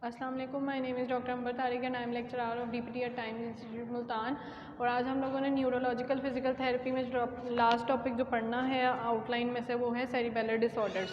अस्सलाम वालेकुम, my name is doctor Ambar Tariq and I am lecturer of DPT at Times Institute Multan. और आज हम लोगों ने न्यूरोलॉजिकल फिजिकल थेरेपी में जो लास्ट टॉपिक जो पढ़ना है आउटलाइन में से वो है सेरिबेलर डिसऑर्डर्स।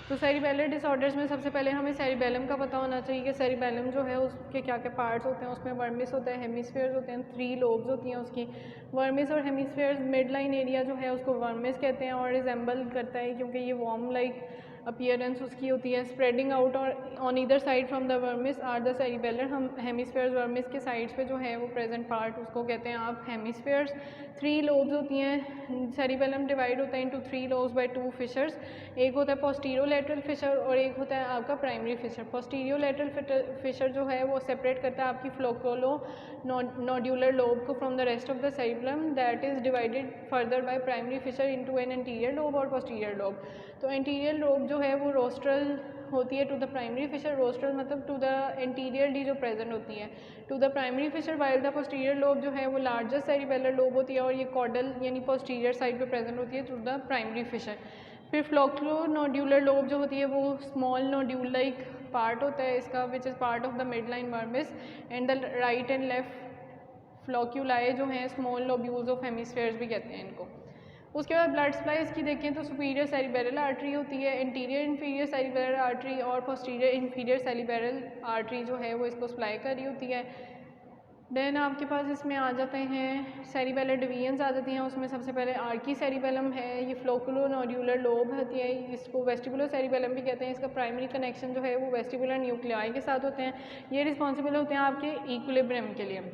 तो सेरिबेलर डिसऑर्डर्स में सबसे पहले हमें सेरिबेलम का पता होना चाहिए कि सेरिबेलम जो है उसके क्या क्या पार्ट्स होते हैं। उसमें वर्मिस होता है, हेमिस्फीयर्स होते हैं, 3 लोब्स होती हैं उसकी। वर्मिस और हेमिस्फीयर्स मिड लाइन एरिया जो है उसको वर्मिस कहते हैं और रिजेंबल करता है क्योंकि ये वॉर्म लाइक अपीयरेंस उसकी होती है। स्प्रेडिंग आउट और on either side from the vermis are the cerebellar. हम हेमिस्फीयर्स वर्मिस के साइड्स पे जो है वो प्रेजेंट पार्ट उसको कहते हैं आप हेमिस्फीयर्स। 3 लोब्स होती हैं। सेरिबेलम डिवाइड होता है इनटू 3 लोब्स बाय 2 फिशर्स। एक होता है पोस्टीरियो लेटरल फिशर और एक होता है आपका primary fissure. Posterolateral fissure जो है वो सेपरेट करता है आपकी फ्लोकुलो नोड्यूलर लोब को from the rest of the cerebellum that is divided further by primary fissure into an anterior lobe और पोस्टीरियर लोब। तो एंटीरियर लोब जो है वो रोस्ट्रल होती है to the primary fissure. Rostral मतलब टू द एंटीरियरली जो प्रेजेंट होती है to the primary fissure, while the posterior lobe जो है वो लार्जेस्ट सेरिबेलर लोब होती है और ये कॉर्डल यानी पोस्टीरियर साइड पे प्रेजेंट होती है टू द प्राइमरी फिशर। फिर फ्लोकुलो नोड्यूलर लोब जो होती है वो स्मॉल नोड्यूल लाइक पार्ट होता है इसका which is part of the midline vermis and the right and left flocculi जो हैं स्मॉल लोब्यूल्स ऑफ हेमिस्फेयर्स भी कहते हैं इनको। उसके बाद ब्लड सप्लाई इसकी देखें तो सुपीरियर सेरिबेरल आर्टरी होती है, इंटीरियर इन्फीरियर सेरिबेरल आर्टरी और पोस्टीरियर इन्फीरियर सेरिबेरल आर्टरी जो है वो इसको सप्लाई कर रही होती है। देन आपके पास इसमें आ जाते हैं सेरिबेलर डिवीजन्स आ जाती हैं। उसमें सबसे पहले आर्की सेरिबेलम है, ये फ्लोकुलो नोड्यूलर लोब होती है, इसको वेस्टिबुलर सेरिबेलम भी कहते हैं। इसका प्राइमरी कनेक्शन जो है वो वेस्टिबुलर न्यूक्लियाई के साथ होते हैं। ये रिस्पॉन्सिबल होते हैं आपके इक्विलिब्रियम के लिए।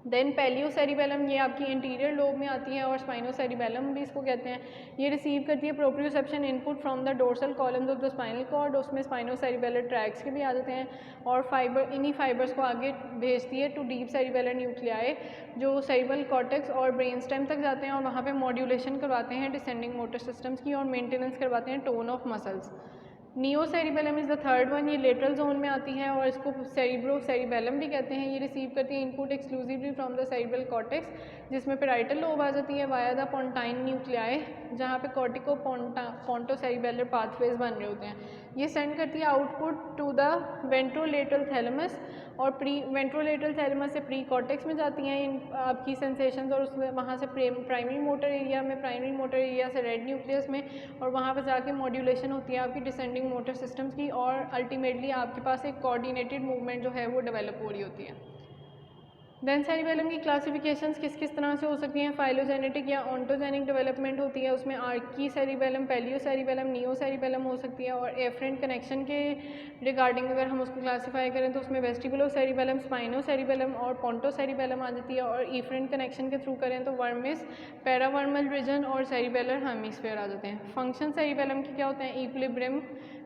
देन पैलियो सेरिबेलम ये आपकी इंटीरियर लोब में आती है और स्पाइनो सेरिबेलम भी इसको कहते हैं। ये रिसीव करती है proprioception input from the dorsal columns of the spinal cord. उसमें स्पाइनो सेरिबेलर ट्रैक्स के भी आ जाते हैं और फाइबर इन्हीं फाइबर्स को आगे भेजती है टू डीप सेरिबेलर न्यूक्लियाई जो सेरिबल कॉर्टेक्स और ब्रेन स्टेम तक जाते हैं और वहाँ पे मॉड्यूलेशन करवाते हैं डिसेंडिंग मोटर सिस्टम्स की और मेंटेनेंस करवाते हैं tone of muscles. Neo cerebellum is the third one, ये लेटरल जोन में आती है और इसको सेरिब्रो सेरिबेलम भी कहते हैं। ये रिसीव करती है input exclusively from the cerebral cortex जिसमें पेराइटल लोब आ जाती है वाया द पोंटाइन न्यूक्लियाई जहाँ पे कॉर्टिको पोंटो सेरिबेलर पाथवेज बन रहे होते हैं। ये सेंड करती है output to the ventrolateral thalamus और प्री वेंट्रोलेटरल थैलेमस से प्री कॉर्टेक्स में जाती हैं इन आपकी सेंसेशंस और उसमें वहाँ से प्राइमरी मोटर एरिया में, प्राइमरी मोटर एरिया से रेड न्यूक्लियस में और वहाँ पर जाके मॉड्यूलेशन होती है आपकी डिसेंडिंग मोटर सिस्टम्स की और अल्टीमेटली आपके पास एक कोऑर्डिनेटेड मूवमेंट जो है वो डेवलप हो रही होती है। देन सेरिबेलम की क्लासिफिकेशंस किस किस तरह से हो सकती हैं। फाइलोजेनेटिक या ऑन्टोजेनिक डेवलपमेंट होती है, उसमें archicerebellum, paleocerebellum, neocerebellum हो सकती है। और एफरेंट कनेक्शन के रिगार्डिंग अगर हम उसको क्लासीफाई करें तो उसमें वेस्टिबुलो सेरिबेलम, स्पाइनो सेरिबेलम और पोंटो सेरिबेलम आ जाती है। और इफरेंट कनेक्शन के थ्रू करें तो वर्मिस, पैरावर्मल रीजन और सेरिबेलर हेमिस्फीयर आ जाते हैं। फंक्शन सेरिबेलम के क्या होते हैं, इक्विलिब्रियम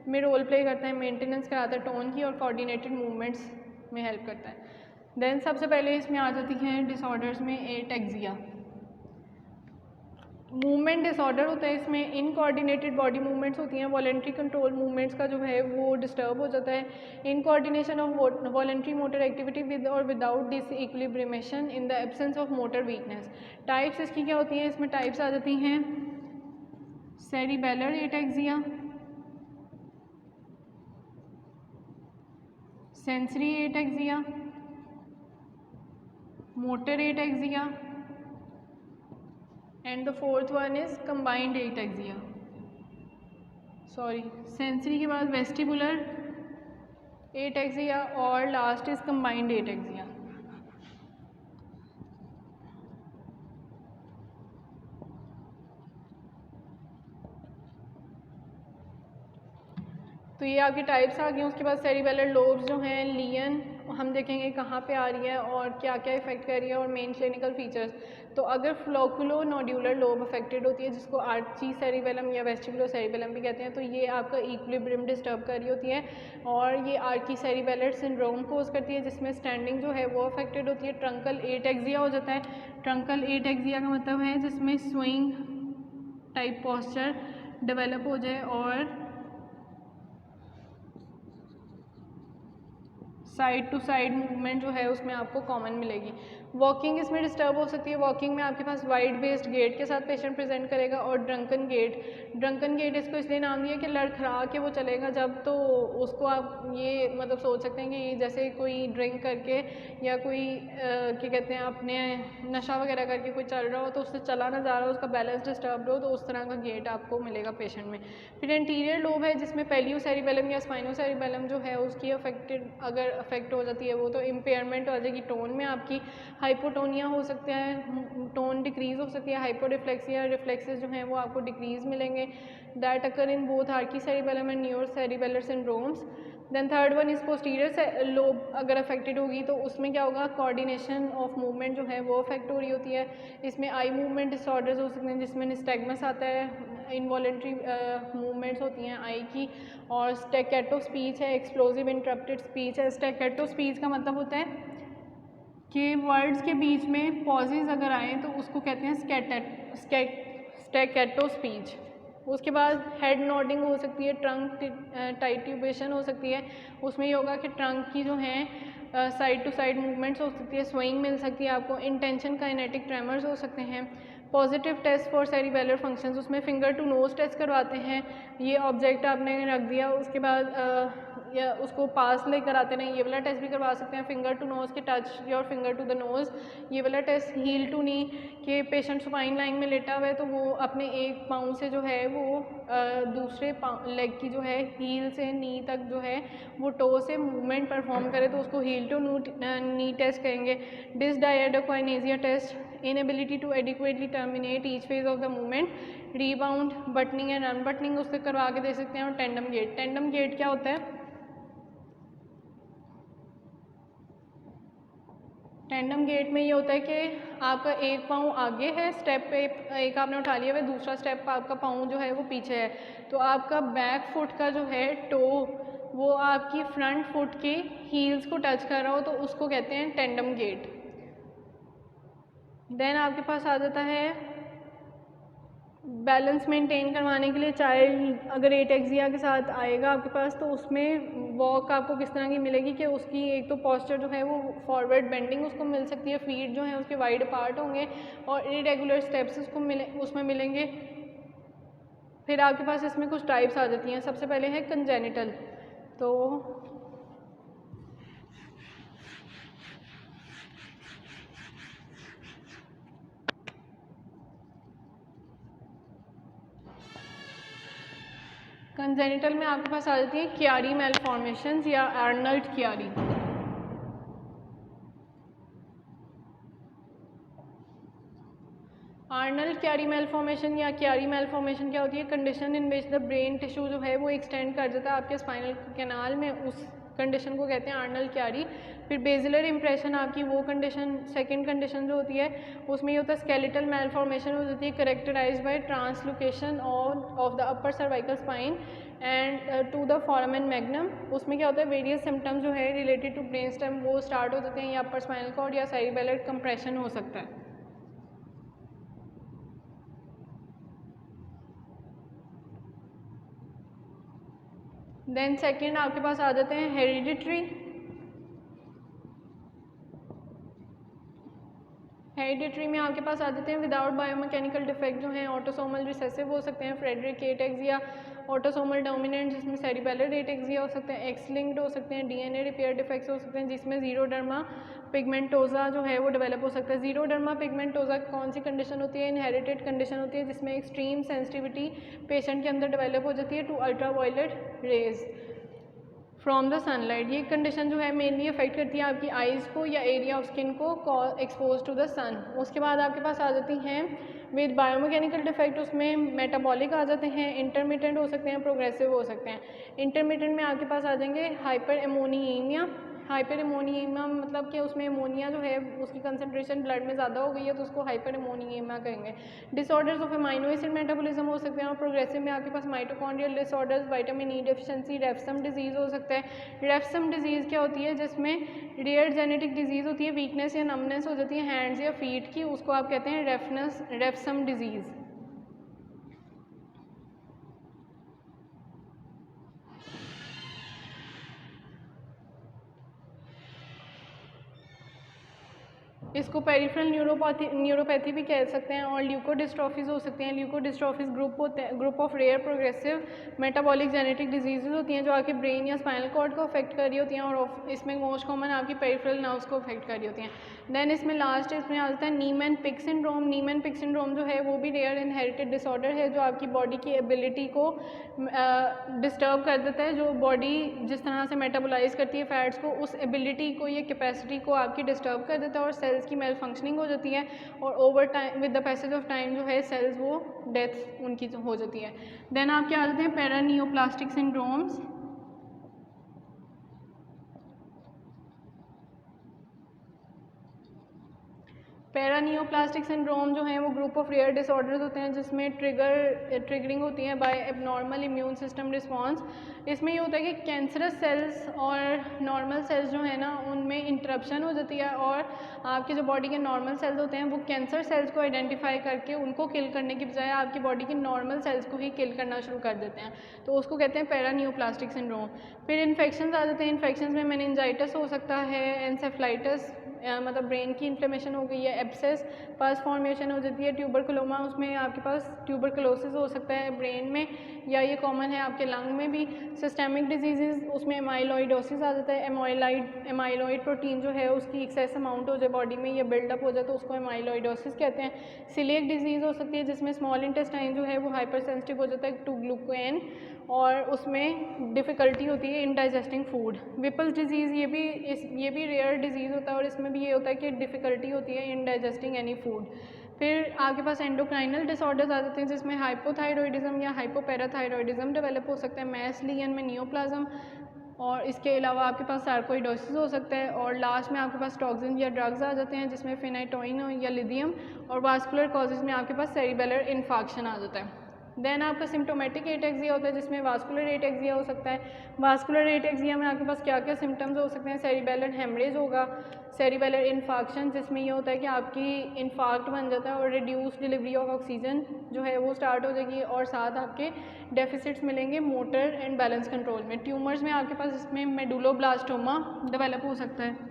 में रोल प्ले करता है, मेंटेनेंस कराता है टोन की और कोऑर्डिनेटेड मूवमेंट्स में हेल्प करता है। देन सबसे पहले इसमें आ जाती हैं डिसऑर्डर्स में एटेक्सिया। मूवमेंट डिसऑर्डर होता है, इसमें इनकोऑर्डिनेटेड बॉडी मूवमेंट्स होती हैं, वॉलेंट्री कंट्रोल मूवमेंट्स का जो है वो डिस्टर्ब हो जाता है। Incoordination of voluntary motor activity with और without disequilibrium in the absence of motor weakness. Types इसकी क्या होती हैं, इसमें टाइप्स आ जाती हैं cerebellar ataxia, sensory ataxia, motor ataxia and the fourth one is combined ataxia. Sorry, sensory के बाद वेस्टिबुलर एटेक्सिया और लास्ट इज कंबाइंड एटेक्सिया। तो ये आपकी टाइप्स आ गई। उसके बाद सेरिबेलर लोब्स जो हैं लियन हम देखेंगे कहाँ पे आ रही है और क्या क्या इफेक्ट कर रही है और मेन क्लिनिकल फीचर्स। तो अगर फ्लोकुलो नोड्यूलर लोब अफेक्टेड होती है जिसको आर्ची सेरिबेलम या वेस्टिबुलो सेरिबेलम भी कहते हैं तो ये आपका इक्विलिब्रियम डिस्टर्ब कर रही होती है और ये आर्की सेरिबेलर सिंड्रोम कोज करती है जिसमें स्टैंडिंग जो है वो अफेक्टेड होती है। ट्रंकल एटेक्सिया हो जाता है। ट्रंकल एटेक्सिया का मतलब है जिसमें स्विंग टाइप पोस्चर डेवलप हो जाए और साइड टू साइड मूवमेंट जो है उसमें आपको कॉमन मिलेगी। वॉकिंग इसमें डिस्टर्ब हो सकती है। वॉकिंग में आपके पास वाइड बेस्ड गेट के साथ पेशेंट प्रेजेंट करेगा। और ड्रंकन गेट इसको इसलिए नाम दिया कि लड़खड़ा के वो चलेगा जब, तो उसको आप ये मतलब सोच सकते हैं कि जैसे कोई ड्रिंक करके या कोई क्या कहते हैं अपने नशा वगैरह करके कोई चल रहा हो तो उससे चला ना जा रहा हो, उसका बैलेंस डिस्टर्ब हो, तो उस तरह का गेट आपको मिलेगा पेशेंट में। फिर एंटीरियर लोब है जिसमें पेलियो सेरिबेलम या स्पाइनो सेरिबेलम जो है उसकी अगर अफेक्ट हो जाती है वो, तो इम्पेयरमेंट हो जाएगी टोन में आपकी। हाइपोटोनिया हो सकता है, टोन डिक्रीज हो सकती है। हाइपोरिफ्लेक्सिया, रिफ्लेक्सेस जो हैं वो आपको डिक्रीज मिलेंगे। That occur in both archicerebellum and neuro cerebellar syndromes. Then third one is posterior lobe अगर अफेक्टेड होगी तो उसमें क्या होगा, कोऑर्डिनेशन ऑफ मूवमेंट जो है वो अफेक्ट हो रही होती है। इसमें आई मूवमेंट डिसऑर्डर्स हो सकते हैं जिसमें निस्टैग्मस आता है, इनवॉलेंट्री मूवमेंट्स होती हैं आई की। और स्टैकेटो स्पीच है, एक्सप्लोजिव इंटरप्टेड स्पीच है। स्टैकेटो स्पीच का मतलब होता है कि वर्ड्स के बीच में पॉजेज अगर आए तो उसको कहते हैं स्टैकेटो स्पीच। उसके बाद हेड नोडिंग हो सकती है, ट्रंक टाइट्यूबेशन हो सकती है। उसमें ये होगा कि ट्रंक की जो है साइड टू साइड मूवमेंट्स हो सकती है, स्विंग मिल सकती है आपको। इंटेंशन काइनेटिक ट्रेमर्स हो सकते हैं। Positive test for cerebellar functions, उसमें फिंगर टू नोज टेस्ट करवाते हैं। ये ऑब्जेक्ट आपने रख दिया, उसके बाद या उसको पास लेकर आते हैं, ये वाला टेस्ट भी करवा सकते हैं। फिंगर टू नोज़ के touch your finger to the nose, ये वाला टेस्ट। हील टू नी कि पेशेंट सुपाइन लाइन में लेटा हुआ है तो वो अपने एक पाँव से जो है वो दूसरे लेग की जो है हील से नी तक जो है वो टो से मूवमेंट परफॉर्म करे तो उसको हील टू नी टेस्ट कहेंगे। Dysdiadochokinesia test, inability to adequately terminate each phase of the movement. Rebound, buttoning and unbuttoning उससे करवा के दे सकते हैं। और टेंडम गेट क्या होता है? टेंडम गेट में ये होता है कि आपका एक पाँव आगे है स्टेप पे, एक आपने उठा लिया है, दूसरा स्टेप आपका पाँव जो है वो पीछे है, तो आपका बैक फुट का जो है टो वो आपकी फ्रंट फुट के हील्स को टच कर रहा हो तो उसको कहते हैं टेंडम गेट। देन आपके पास आ जाता है बैलेंस मेंटेन करवाने के लिए। चाइल्ड अगर एटेक्सिया के साथ आएगा आपके पास तो उसमें वॉक आपको किस तरह की मिलेगी कि उसकी एक तो पोस्चर जो है वो फॉरवर्ड बेंडिंग उसको मिल सकती है, फीट जो है उसके वाइड अपार्ट होंगे और इरेगुलर स्टेप्स उसमें मिलेंगे। फिर आपके पास इसमें कुछ टाइप्स आ जाती हैं। सबसे पहले है कंजेनिटल, तो कंजेनिटल में आपके पास आ जाती है क्यारी मेलफॉर्मेशंस या आर्नल्ड क्यारी। आर्नल्ड क्यारी मेलफॉर्मेशन या क्यारी मेलफॉर्मेशन क्या होती है? Condition in which the brain tissue जो है वो एक्सटेंड कर जाता है आपके स्पाइनल कैनाल में, उस कंडीशन को कहते हैं आर्नल्ड क्यारी। फिर बेजिलर इंप्रेशन आपकी वो कंडीशन, सेकंड कंडीशन जो होती है उसमें ये होता है स्केलेटल मेलफॉर्मेशन हो जाती है characterized by translocation of the upper cervical spine and to the foramen magnum. उसमें क्या होता है वेरियस सिम्टम्स जो है रिलेटेड टू ब्रेन स्टेम वो स्टार्ट हो जाते हैं, या अपर स्पाइनल कॉर्ड या सेरिबेलर कंप्रेशन हो सकता है। देन सेकेंड आपके पास आ जाते हैं हेरिडिटरी। हेरिडिटरी में आपके पास आ जाते हैं विदाउट बायोमैकेनिकल डिफेक्ट जो हैं ऑटोसोमल रिसेसिव हो सकते हैं, फ्रेडरिक एटेक्सिया, ऑटोसोमल डोमिनेंट जिसमें सेरिबेलर एटेक्सिया हो सकते हैं, एक्स लिंक्ड हो सकते हैं, डीएनए रिपेयर डिफेक्ट्स हो सकते हैं जिसमें जीरोडर्मा पिगमेंटोजा जो है वो डेवलप हो सकता है। जीरोडर्मा पिगमेंटोजा कौन सी कंडीशन होती है? इनहेरिटेड कंडीशन होती है जिसमें एक्सट्रीम सेंसिटिविटी पेशेंट के अंदर डेवलप हो जाती है to ultraviolet rays from the sunlight. ये कंडीशन जो है मेनली अफेक्ट करती है आपकी आइज़ को या एरिया ऑफ स्किन को एक्सपोज टू द सन। उसके बाद आपके पास आ जाती हैं विद बायोमैकेनिकल डिफेक्ट, उसमें मेटाबॉलिक आ जाते हैं, इंटरमीडिएट हो सकते हैं, प्रोग्रेसिव हो सकते हैं। इंटरमीडिएट में आपके पास आ जाएंगे हाइपर एमोनियमिया। हाइपर एमोनियमिया मतलब कि उसमें एमोनिया जो है उसकी कंसनट्रेशन ब्लड में ज़्यादा हो गई है तो उसको हाइपर एमोनियमिया कहेंगे। Disorders of amino acid metabolism हो सकते हैं। और प्रोग्रेसिव में आपके पास mitochondrial disorders, vitamin E deficiency, Refsum disease हो सकता है। रेफसम डिजीज़ क्या होती है? जिसमें रेयर जेनेटिक डिजीज़ होती है, वीकनेस या नमनेस हो जाती है हैंड्स या फीट की, उसको आप कहते हैं रेफसम डिजीज़। इसको पेरिफेरल न्यूरोपैथी भी कह सकते हैं। और ल्यूकोडिस्ट्रॉफीज हो सकती हैं। Leukodystrophies group of rare progressive metabolic genetic disease होती हैं जो आपके ब्रेन या स्पाइनल कॉर्ड को अफेक्ट कर रही होती हैं, और इसमें मोस्ट कॉमन आपकी पेरिफेरल नर्व्स को अफेक्ट कर रही होती हैं। देन इसमें लास्ट इसमें आ जाता है Niemann pick syndrome. Niemann pick syndrome जो है वो भी रेयर इनहेरिटेड डिसऑर्डर है जो आपकी बॉडी की एबिलिटी को डिस्टर्ब कर देता है। जो बॉडी जिस तरह से मेटाबोलाइज करती है फैट्स को, उस एबिलिटी को, ये कैपेसिटी को आपकी डिस्टर्ब कर देता है और सेल्स की मेल फंक्शनिंग हो जाती है, और over time with the passage of time जो है सेल्स वो डेथ उनकी हो जाती है। देन आपके आ जाते हैं पैरानियोप्लास्टिक सिंड्रोम्स। पैरानियोप्लास्टिक सिंड्रोम जो है वो ग्रुप ऑफ रेयर डिसऑर्डर्स होते हैं जिसमें ट्रिगरिंग होती है by abnormal immune system response. इसमें ये होता है कि कैंसरस सेल्स और नॉर्मल सेल्स जो है ना उनमें इंटरप्शन हो जाती है, और आपके जो बॉडी के नॉर्मल सेल्स होते हैं वो कैंसर सेल्स को आइडेंटिफाई करके उनको किल करने की बजाय आपकी बॉडी की नॉर्मल सेल्स को ही किल करना शुरू कर देते हैं, तो उसको कहते हैं पैरानियोप्लास्टिक सिंड्रोम। फिर इन्फेक्शन आ जाते हैं। इन्फेक्शन में मेनिंजाइटिस हो सकता है, एंसेफ्लाइटिस मतलब ब्रेन की इन्फ्लेमेशन हो गई है, एब्सेस, पस फॉर्मेशन हो जाती है, ट्यूबरकुलोमा, उसमें आपके पास ट्यूबरकुलोसिस हो सकता है ब्रेन में, या ये कॉमन है आपके लंग में भी। सिस्टेमिक डिजीज़ उसमें एमाइलॉइडोसिस आ जाता है। एमाइलॉइड प्रोटीन जो है उसकी एक्सेस अमाउंट हो जाए बॉडी में, ये बिल्डअप हो जाए तो उसको एमाइलॉइडोसिस कहते हैं। सिलिएक डिजीज़ हो सकती है जिसमें स्मॉल इंटेस्टाइन जो है वो हाइपर सेंसिटिव हो जाता है टू ग्लूकोन, और उसमें डिफ़िकल्टी होती है इन डाइजेस्टिंग फूड। विपल्स डिजीज़ ये भी रेयर डिजीज़ होता है, और इसमें भी ये होता है कि डिफ़िकल्टी होती है इन डाइजेस्टिंग एनी फूड। फिर आपके पास एंडोक्राइनल डिसऑर्डर्स आ जाते हैं जिसमें हाइपोथायरॉयडिज्म या हाइपोपैराथायरॉयडिज्म डेवलप हो सकता है, मैस लीजन में नियोप्लाज्म, और इसके अलावा आपके पास सार्कोइडोसिस हो सकता है, और लास्ट में आपके पास टॉक्सिन या ड्रग्स आ जाते हैं जिसमें फिनाइटोइन या लिथियम, और वास्कुलर कॉजेज़ में आपके पास सेरिबेलर इन्फार्क्शन आ जाता है। देन आपका सिम्टोमेटिक एटेक्सिया होता है जिसमें वास्कुलर एटेक्सिया हो सकता है। वास्कुलर एटेक्सिया में आपके पास क्या क्या सिम्टम्स हो सकते हैं? सेरिबेलर हेमरेज होगा, सेरिबेलर इन्फार्क्शन जिसमें ये होता है कि आपकी इन्फार्क्ट बन जाता है और रिड्यूस डिलीवरी ऑफ ऑक्सीजन जो है वो स्टार्ट हो जाएगी, और साथ आपके डेफिसिट्स मिलेंगे मोटर एंड बैलेंस कंट्रोल में। ट्यूमर्स में आपके पास इसमें मेडुलोब्लास्टोमा डेवलप हो सकता है।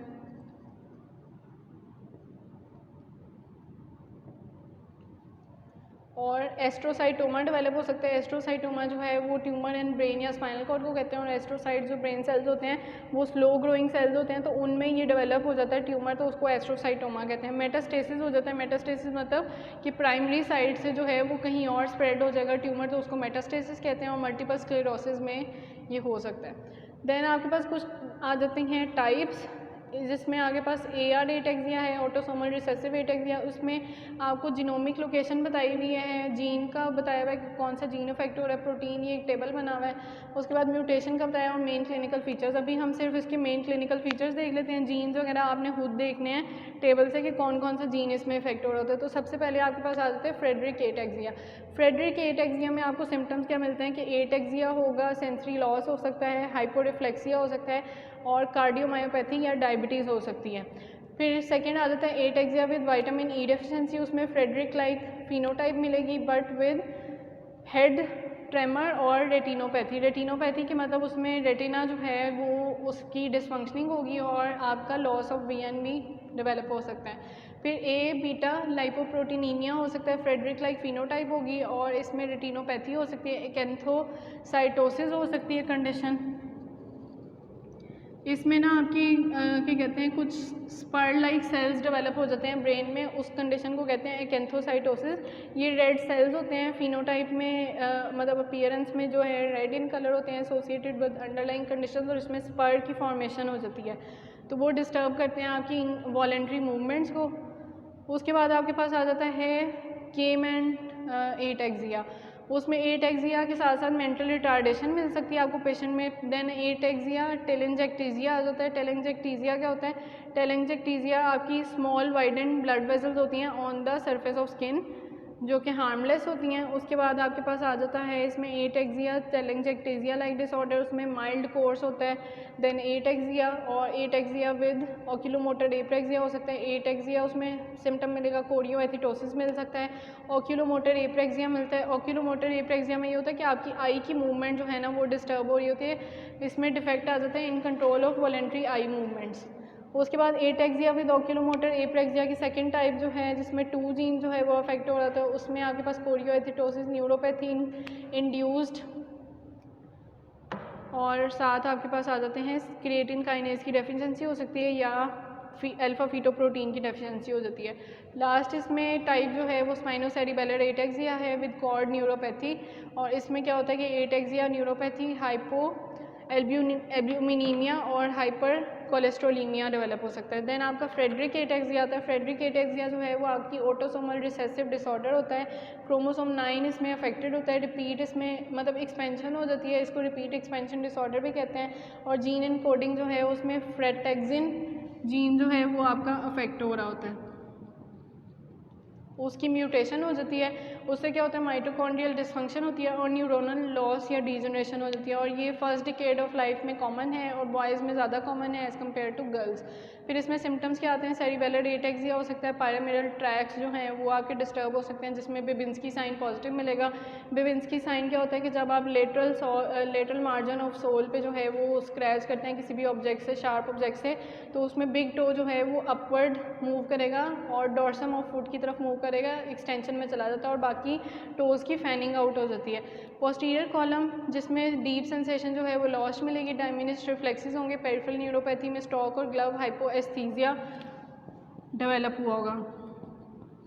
और एस्ट्रोसाइटोमा डेवलप हो सकता है। एस्ट्रोसाइटोमा जो है वो ट्यूमर इन ब्रेन या स्पाइनल कॉर्ड को कहते हैं, और एस्ट्रोसाइट जो ब्रेन सेल्स होते हैं वो स्लो ग्रोइंग सेल्स होते हैं, तो उनमें ये डेवलप हो जाता है ट्यूमर, तो उसको एस्ट्रोसाइटोमा कहते हैं। मेटास्टेसिस हो जाता है। मेटास्टेसिस मतलब कि प्राइमरी साइट से जो है वो कहीं और स्प्रेड हो जाएगा ट्यूमर, तो उसको मेटास्टेसिस कहते हैं, और मल्टीपल स्क्लेरोसिस में ये हो सकता है। देन आपके पास कुछ आ जाती हैं टाइप्स, जिसमें आपके पास AR एटेक्सिया है, ऑटोसोमल रिसेसिव एटेक्सिया। उसमें आपको जीनोमिक लोकेशन बताई हुई है, जीन का बताया हुआ है कि कौन सा जीन इफेक्ट हो रहा है, प्रोटीन, ये एक टेबल बना हुआ है। उसके बाद म्यूटेशन का बताया और मेन क्लिनिकल फीचर्स। अभी हम सिर्फ इसके मेन क्लिनिकल फीचर्स देख लेते हैं। जीन्स वगैरह आपने खुद देखने हैं टेबल से कि कौन कौन सा जीन इसमें इफेक्ट हो रहा होता है। तो सबसे पहले आपके पास आ जाते हैं फ्रेडरिक एटेक्सिया। फ्रेडरिक एटेक्सिया में आपको सिम्टम्स क्या मिलते हैं कि एटेक्सिया होगा, सेंसरी लॉस हो सकता है, हाइपोरिफ्लेक्सिया हो सकता है, और कार्डियोमायोपैथी या डायबिटीज़ हो सकती है। फिर सेकेंड आ जाता है ataxia with vitamin E deficiency. उसमें फ्रेडरिक लाइक फिनोटाइप मिलेगी बट विद हेड ट्रेमर और रेटिनोपैथी। रेटिनोपैथी के मतलब उसमें रेटिना जो है वो उसकी डिसफंक्शनिंग होगी और आपका लॉस ऑफ विजन भी डेवलप हो सकता है। फिर ए बीटा लाइपोप्रोटीनीमिया हो सकता है, फ्रेडरिक लाइक फिनोटाइप होगी, और इसमें रेटिनोपैथी हो सकती है, एक्एंथोसाइटोसिस हो सकती है कंडीशन। इसमें ना आपकी क्या कहते हैं कुछ स्पर्ल लाइक सेल्स डेवलप हो जाते हैं ब्रेन में, उस कंडीशन को कहते हैं एक्एंथोसाइटोसिस। ये रेड सेल्स होते हैं फिनोटाइप में, मतलब अपीयरेंस में जो है रेड इन कलर होते हैं, एसोसिएटेड विद अंडरलाइंग कंडीशन, और इसमें स्पर्ल की फॉर्मेशन हो जाती है, तो वो डिस्टर्ब करते हैं आपकी वॉलेंट्री मूवमेंट्स को। उसके बाद आपके पास आ जाता है केमैन एटेक्सिया। उसमें एटेक्सिया के साथ साथ मेंटल रिटार्डेशन मिल सकती है आपको पेशेंट में। देन एटेक्सिया टेलेंजेक्टीजिया आ जाता है। टेलेंजेक्टीजिया क्या होता है? टेलेंजेक्टीजिया आपकी स्मॉल वाइडेंड ब्लड वेसल्स होती हैं on the surface of skin जो कि हार्मलेस होती हैं। उसके बाद आपके पास आ जाता है इसमें एटेक्सिया टेलेंजेक्टीजिया लाइक डिसऑर्डर, उसमें माइल्ड कोर्स होता है। देन एटेक्सिया और एटेक्सिया विद ऑक्यूलोमोटर एप्रेक्सिया हो सकता है। एटेक्सिया उसमें सिम्टम मिलेगा कोरियोएथिटोसिस मिल सकता है, ऑक्यूलोमोटर एप्रेक्सिया मिलता है। ऑक्यूलोमोटर एप्रेक्सिया में ये होता है कि आपकी आई की मूवमेंट जो है ना वो डिस्टर्ब हो रही होती है, इसमें डिफेक्ट आ जाता है in control of voluntary eye movements. उसके बाद एटेक्सिया विद ओक्यूलोमोटर एप्रेक्सिया की सेकंड टाइप जो है जिसमें 2 जीन जो है वो अफेक्ट हो रहा था, उसमें आपके पास कोरियोएथिटोसिस न्यूरोपैथी इंड्यूस्ड, और साथ आपके पास आ जाते हैं क्रिएटिन काइनेज की डेफिशिएंसी हो सकती है या अल्फा फीटोप्रोटीन की डेफिशिएंसी हो जाती है। लास्ट इसमें टाइप जो है वो स्पाइनोसेरिबेलर एटेक्सिया है विद कॉर्ड न्यूरोपैथी, और इसमें क्या होता है कि एटेक्सिया न्यूरोपैथी हाइपो एल्ब्यूमिनीमिया और हाइपर कोलेस्ट्रोलीमिया डेवलप हो सकता है। देन आपका फ्रेडरिक एटेक्सिया आता है। फ्रेडरिक एटेक्सिया जो है वो आपकी ऑटोसोमल रिसेसिव डिसऑर्डर होता है, क्रोमोसोम 9 इसमें अफेक्टेड होता है, रिपीट इसमें मतलब एक्सपेंशन हो जाती है, इसको रिपीट एक्सपेंशन डिसऑर्डर भी कहते हैं, और जीन एनकोडिंग जो है उसमें फ्रेटेक्सिन जीन जो है वो आपका अफेक्ट हो रहा होता है, उसकी म्यूटेशन हो जाती है, उससे क्या होता है माइटोकॉन्ड्रियल डिसफंक्शन होती है और न्यूरोनल लॉस या डीजनरेशन हो जाती है, और ये फर्स्ट डिकेड ऑफ लाइफ में कॉमन है और बॉयज़ में ज़्यादा कॉमन है एज़ कम्पेयर टू गर्ल्स। फिर इसमें सिम्टम्स क्या आते हैं, सेरिबेलर एटेक्सिया हो सकता है, पायरामिडल ट्रैक्स जो हैं वो आपके डिस्टर्ब हो सकते हैं जिसमें बेबिंस्की साइन पॉजिटिव मिलेगा। बेबिंस्की साइन क्या होता है कि जब आप लेटरल मार्जिन ऑफ सोल पे जो है वो स्क्रैच करते हैं किसी भी ऑब्जेक्ट से, शार्प ऑब्जेक्ट से, तो उसमें बिग टो जो है वो अपवर्ड मूव करेगा और डॉर्सम ऑफ फुट की तरफ मूव करेगा, एक्सटेंशन में चला जाता है और बाकी टोज़ की फैनिंग आउट हो जाती है। पोस्टीरियर कॉलम जिसमें डीप सेंसेशन जो है वो लॉस्ट मिलेगी, डायमिनिश रिफ्लेक्सेस होंगे, पेरिफेरल न्यूरोपैथी में स्टॉक और ग्लव हाइपोएस्थीसिया डेवलप हुआ होगा।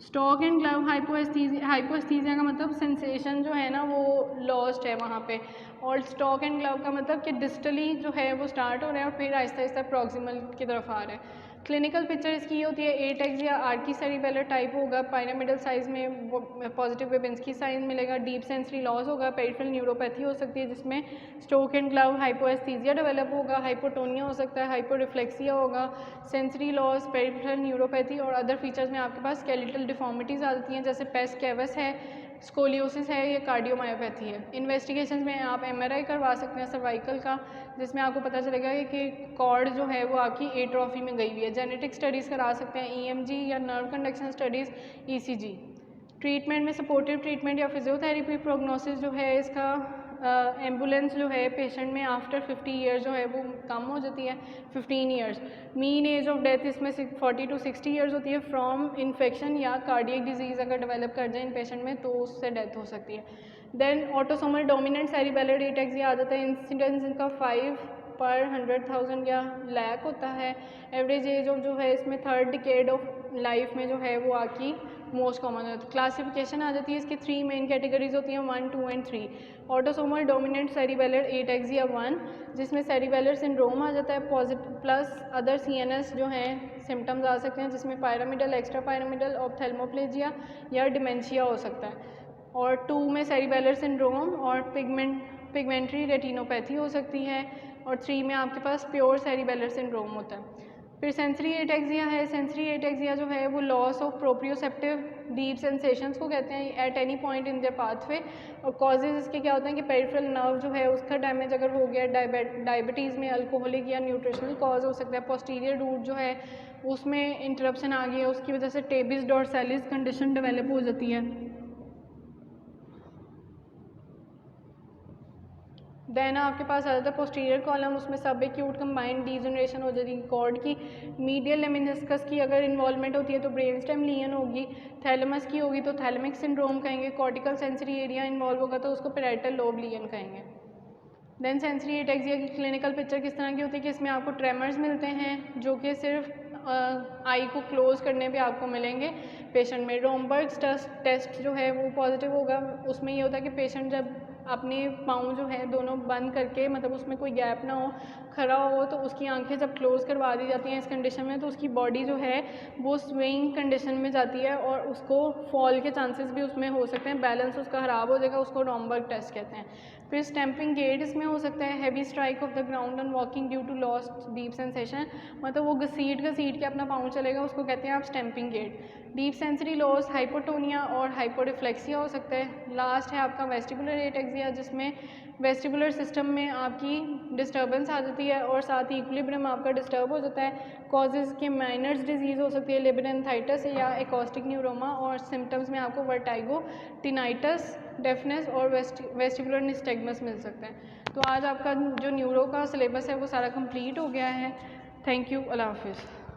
स्टॉक एंड ग्लव हाइपोएस्थीसिया का मतलब सेंसेशन जो है ना वो लॉस्ट है वहाँ पे, और स्टॉक एंड ग्लव का मतलब कि डिस्टली जो है वो स्टार्ट हो रहा है और फिर आहिस्ता आहिस्ता प्रॉक्सिमल की तरफ आ रहा है। क्लिनिकल पिक्चर इसकी ये होती है, एटेक्सिया आर्की सेरिबेलर टाइप होगा, पायरामिडल साइज में पॉजिटिव बेबिंस्की साइन मिलेगा, डीप सेंसरी लॉस होगा, पेरिफेरल न्यूरोपैथी हो सकती है जिसमें स्टोक एंड ग्लव हाइपोएस्थीसिया डेवलप होगा, हाइपोटोनिया हो सकता है, हाइपोरिफ्लेक्सिया होगा, सेंसरी लॉस, पेरिफेरल न्यूरोपैथी, और अदर फीचर्स में आपके पास स्केलेटल डिफॉर्मिटीज़ आ जाती हैं जैसे पेस कैवस है, स्कोलियोसिस है या कार्डियोमायोपैथी है। इन्वेस्टिगेशन में आप एमआरआई करवा सकते हैं सर्वाइकल का, जिसमें आपको पता चलेगा कि कॉर्ड जो है वो आपकी एट्रोफी में गई हुई है। जेनेटिक स्टडीज़ करा सकते हैं, ईएमजी या nerve conduction studies, ECG. Treatment में सपोर्टिव ट्रीटमेंट या फिजियोथेरेपी, प्रोग्नोसिस जो है इसका एम्बुलेंस जो है पेशेंट में आफ्टर 50 ईयर्स जो है वो कम हो जाती है, 15 years. Mean age of death इसमें 40 to 60 ईयर्स होती है फ्रॉम इन्फेक्शन या कार्डियक डिजीज़ अगर डेवलप कर जाए इन पेशेंट में तो उससे डेथ हो सकती है। Then autosomal dominant cerebellar ataxia आ जाता है, इंसिडेंस इनका 5 पर 100,000 या लाख होता है। एवरेज एज ऑफ जो है इसमें थर्ड डिकेड ऑफ लाइफ में जो है वो आपकी मोस्ट कॉमन है। क्लासिफिकेशन आ जाती है इसकी 3 मेन कैटेगरीज होती हैं, 1, 2 and 3। Autosomal dominant cerebellar ataxia 1 जिसमें सेरिबेलर सिंड्रोम आ जाता है पॉजिटिव, प्लस अदर सीएनएस जो हैं सिम्टम्स आ सकते हैं जिसमें पायरामिडल, एक्स्ट्रा पायरामिडल, ऑप्थेल्मोप्लेजिया या डिमेंशिया हो सकता है। और 2 में सेरिबेलर सिंड्रोम और पिगमेंट्री रेटिनोपैथी हो सकती है, और 3 में आपके पास प्योर सेरिबेलर सिंड्रोम होता है। फिर सेंसरी एटेक्सिया है। सेंसरी एटेक्सिया जो है वो loss of proprioceptive deep sensations को कहते हैं at any point in their pathway, और कॉजेज इसके क्या होते हैं कि पेरिफेरल नर्व जो है उसका डैमेज अगर हो गया, डायबिटीज़ में अल्कोहलिक या न्यूट्रिशनल कॉज हो सकता है, पोस्टीरियर रूट जो है उसमें इंटरप्शन आ गया, उसकी वजह से टेबिस डॉर्सैलिस कंडीशन डेवलप हो जाती है। देन आपके पास आ जाता है पोस्टीरियर कॉलम, उसमें सब एक्यूट कंबाइंड डीजनरेशन हो जाती है कॉर्ड की। मीडियल लेमिनिस्कस की अगर इन्वॉल्वमेंट होती है तो ब्रेन स्टेम लीन होगी, थैलेमस की होगी तो थैलेमिक सिंड्रोम कहेंगे, कॉर्टिकल सेंसरी एरिया इन्वॉल्व होगा तो उसको पैराइटल लोब लीन कहेंगे। देन सेंसरी एटेक्सिया की क्लिनिकल पिक्चर किस तरह की होती है कि इसमें आपको ट्रेमर्स मिलते हैं जो कि सिर्फ आई को क्लोज करने पे आपको मिलेंगे पेशेंट में। रोमबर्ग्स टेस्ट जो है वो पॉजिटिव होगा, उसमें ये होता है कि पेशेंट जब अपने पाँव जो है दोनों बंद करके, मतलब उसमें कोई गैप ना हो, खड़ा हो, तो उसकी आंखें जब क्लोज़ करवा दी जाती हैं इस कंडीशन में तो उसकी बॉडी जो है वो स्विंग कंडीशन में जाती है और उसको फॉल के चांसेस भी उसमें हो सकते हैं, बैलेंस उसका ख़राब हो जाएगा, उसको रोमबर्ग टेस्ट कहते हैं। फिर स्टैम्पिंग गेट इसमें हो सकता है, heavy strike of the ground on walking due to lost deep sensation, मतलब वो घसीट के अपना पाँव चलेगा, उसको कहते हैं आप stamping gait. Deep sensory loss, hypotonia और हाइपोरिफ्लेक्सिया हो सकता है। लास्ट है आपका वेस्टिबुलर एटेक्सिया जिसमें वेस्टिबुलर सिस्टम में आपकी डिस्टर्बेंस आ जाती है और साथ ही इक्विलिब्रियम आपका डिस्टर्ब हो जाता है। कॉजेज़ के माइनर्स डिजीज़ हो सकती है, लेबिडेंथाइटिस या एकॉस्टिक न्यूरोमा, और सिम्टम्स में आपको वर्टाइगो, टिनाइटस, डेफनेस और वेस्टिबुलर निस्टैग्मस मिल सकते हैं। तो आज आपका जो न्यूरो का सिलेबस है वो सारा कंप्लीट हो गया है। थैंक यू, अल्लाह हाफिज़।